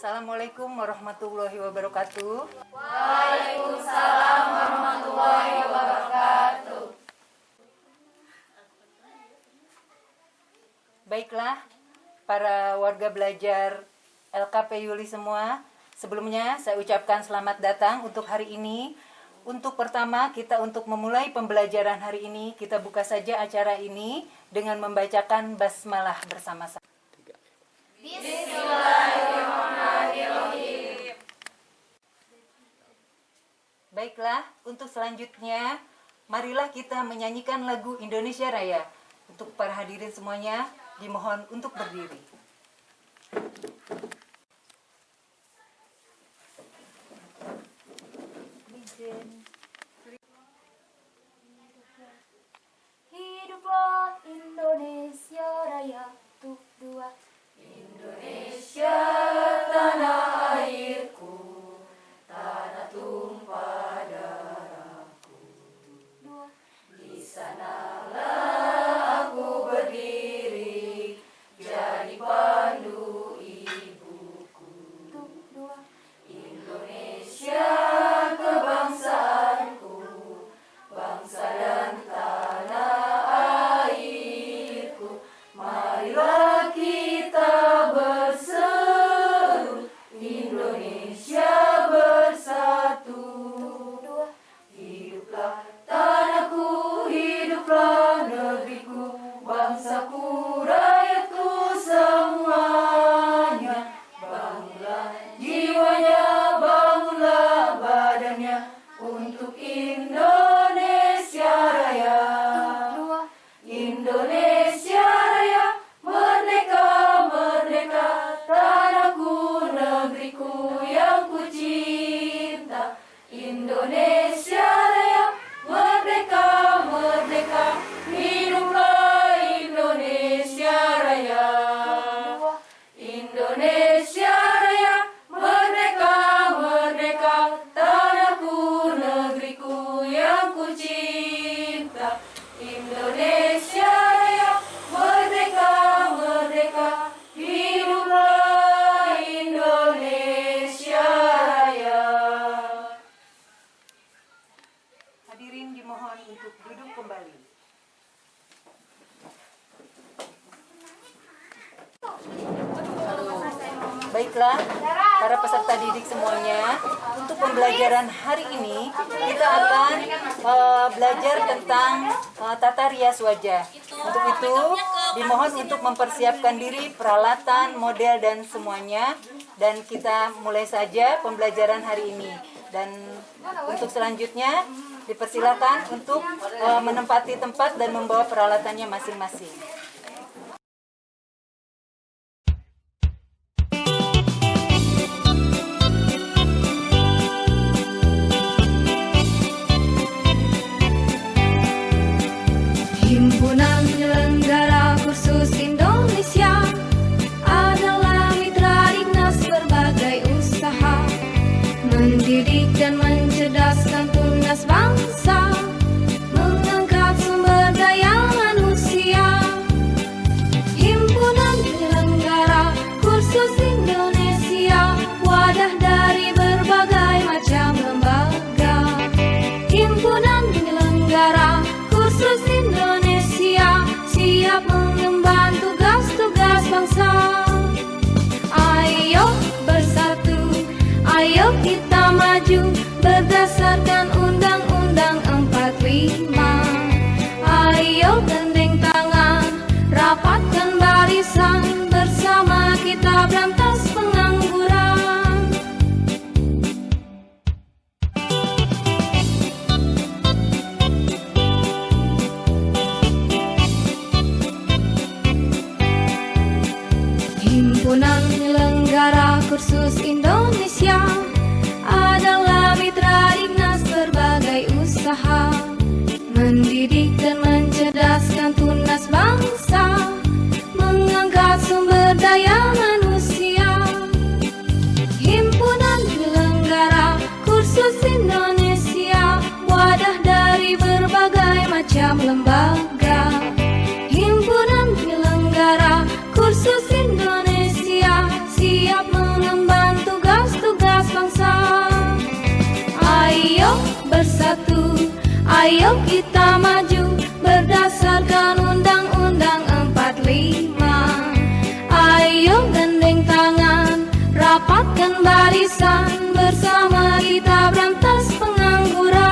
Assalamualaikum warahmatullahi wabarakatuh. Waalaikumsalam warahmatullahi wabarakatuh. Baiklah, para warga belajar LKP Yuli semua, sebelumnya saya ucapkan selamat datang untuk hari ini. Untuk pertama, untuk memulai pembelajaran hari ini, kita buka saja acara ini dengan membacakan basmalah bersama-sama. Bismillahirrahmanirrahim. Baiklah, untuk selanjutnya, marilah kita menyanyikan lagu Indonesia Raya. Untuk para hadirin semuanya, dimohon untuk berdiri. Hiduplah Indonesia Raya untuk dua. Indonesia tanah airku, tanah tumpah darahku. Dua. Di sanalah aku berdiri, jadi pandu ibuku. Dua. Indonesia kebangsaanku, bangsa dan tanah airku. Marilah kita berseru, Indonesia bersatu. Hiduplah tanahku, hiduplah negeriku, bangsaku, rakyatku semuanya. Bangunlah jiwanya, bangunlah badannya untuk Indonesia Raya. Indonesia Raya, merdeka, merdeka, tanahku, negeriku yang ku cinta. Indonesia Raya, merdeka, merdeka, hiduplah Indonesia Raya. Indonesia Raya, merdeka, merdeka, tanahku, negeriku yang ku cinta. Indonesia Raya, merdeka, merdeka, hiduplah Indonesia Raya. Hadirin dimohon untuk duduk kembali. Baiklah, para peserta didik semuanya, untuk pembelajaran hari ini kita akan belajar tentang tata rias wajah. Untuk itu, dimohon untuk mempersiapkan diri, peralatan, model, dan semuanya. Dan kita mulai saja pembelajaran hari ini. Dan untuk selanjutnya, dipersilakan untuk menempati tempat dan membawa peralatannya masing-masing. Himpunan Penyelenggara Kursus Indonesia adalah mitra dinas berbagai usaha, mendidik dan mencerdaskan tunas bangsa, mengangkat sumber daya manusia. Himpunan Penyelenggara Kursus Indonesia, wadah dari berbagai macam lembaga. Himpunan Penyelenggara Kursus Indonesia siap mengemban tugas-tugas bangsa. Ayo bersatu, ayo kita maju berdasarkan Undang-Undang 45. Ayo gandeng tangan, rapatkan barisan, bersama kita berantas pengangguran. Himpunan Penyelenggara Kursus Indonesia adalah mitra dinas berbagai usaha, mendidik dan mencerdaskan tunas bangsa, mengangkat sumber daya manusia. Himpunan Penyelenggara Kursus Indonesia, wadah dari berbagai macam lembaga. Himpunan Penyelenggara Kursus Indonesia siap mengemban Ayo kita maju berdasarkan Undang-Undang 45. Ayo gandeng tangan, rapatkan barisan, bersama kita berantas pengangguran.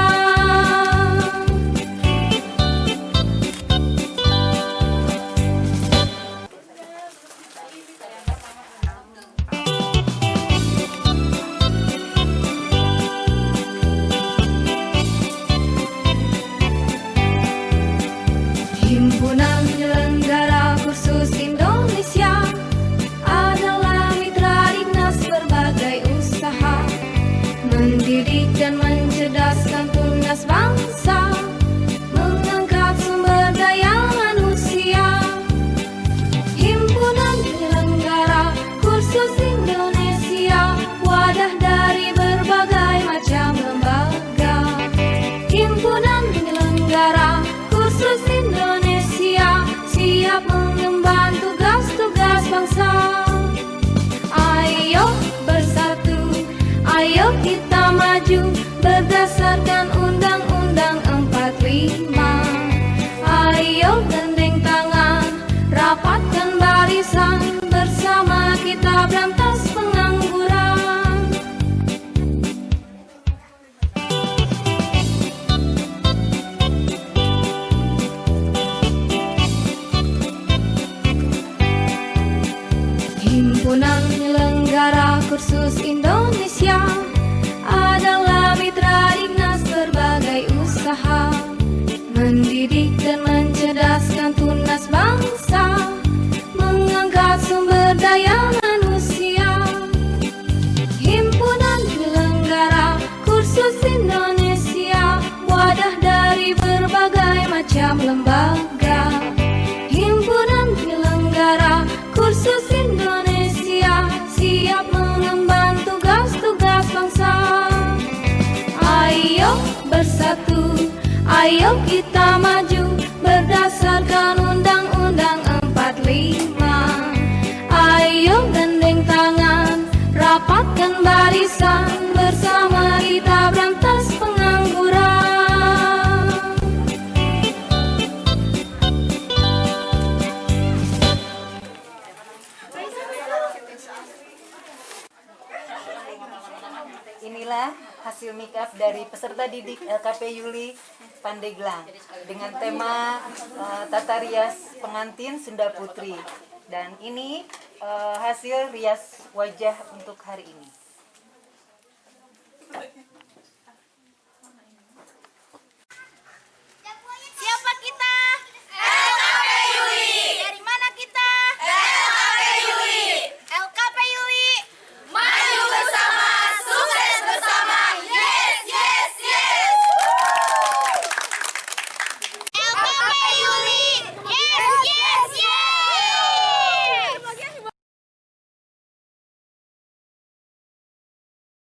Himpunan Penyelenggara Kursus Indonesia adalah mitra dinas berbagai usaha, mendidik dan mencerdaskan tunas bangsa, mengangkat sumber daya manusia. Himpunan Penyelenggara Kursus Indonesia, wadah dari berbagai macam lembaga. Himpunan Penyelenggara Kursus Indonesia siap mengemban tugas-tugas bangsa. Ayo bersatu, ayo kita maju berdasarkan Undang-Undang 45. Ayo gandeng tangan, rapatkan barisan, bersama kita berantas pengangguran. Himpunan Penyelenggara Kursus Indonesia adalah mitra dinas berbagai usaha, mendidik dan mencerdaskan tunas bangsa, mengangkat sumber daya manusia. Himpunan Penyelenggara Kursus Indonesia, wadah dari berbagai macam lembaga. Himpunan Penyelenggara Kursus Indonesia siap mengemban tugas-tugas bangsa. Ayo bersatu, ayo kita maju berdasarkan Undang-Undang 45. Ayo gandeng tangan, rapatkan barisan, bersama kita berantas pengangguran. Inilah hasil make up dari peserta didik LKP Yuli Pandeglang dengan tema tata rias pengantin Sunda Putri. Dan ini hasil rias wajah untuk hari ini.